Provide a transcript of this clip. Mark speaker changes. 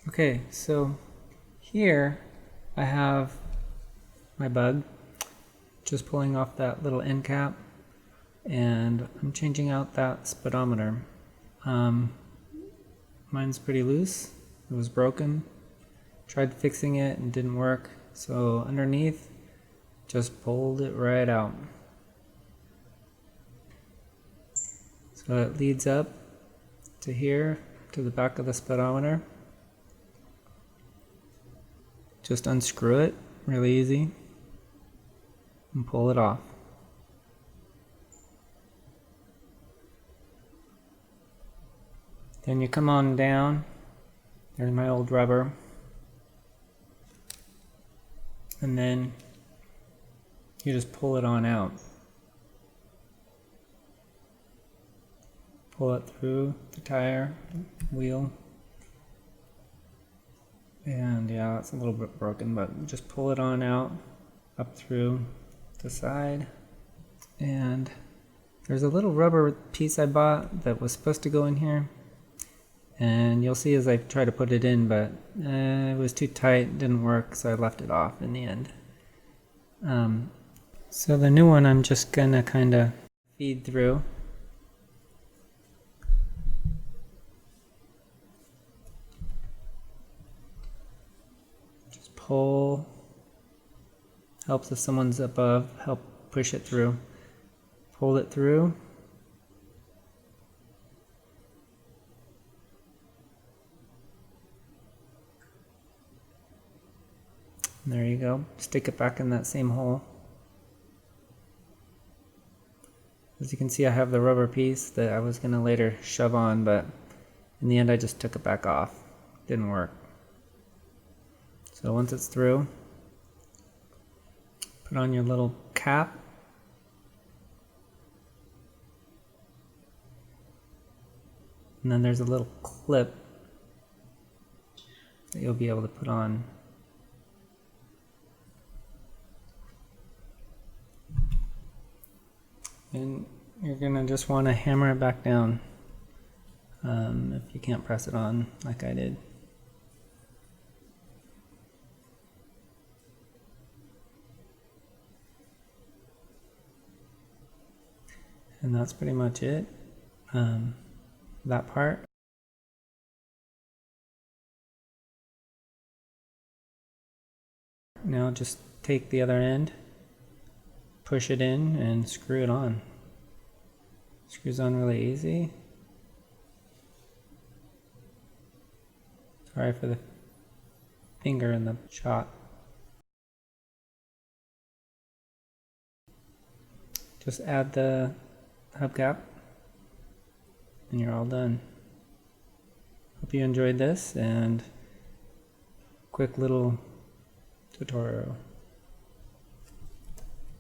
Speaker 1: Okay, so here I have my bug, just pulling off that little end cap, and I'm changing out that speedometer. Mine's pretty loose, it was broken, tried fixing it and didn't work, so underneath, just pulled it right out. So it leads up to here, to the back of the speedometer. Just unscrew it, really easy, and pull it off. Then you come on down, there's my old rubber, and then you just pull it on out. Pull it through the tire, wheel, and yeah, it's a little bit broken, but just pull it on out, up through the side. And there's a little rubber piece I bought that was supposed to go in here, and you'll see as I try to put it in, but it was too tight, didn't work, so I left it off in the end. So the new one I'm just gonna kind of feed through. Just pull. Helps if someone's above, help push it through. Pull it through. And there you go. Stick it back in that same hole. As you can see, I have the rubber piece that I was going to later shove on, but in the end I just took it back off. Didn't work. So once it's through, put on your little cap. And then there's a little clip that you'll be able to put on. And you're gonna just want to hammer it back down if you can't press it on like I did. And that's pretty much it. That part. Now just take the other end, push it in, and screw it on. Screws on really easy. Sorry for the finger in the shot. Just add the hubcap and you're all done. Hope you enjoyed this and quick little tutorial.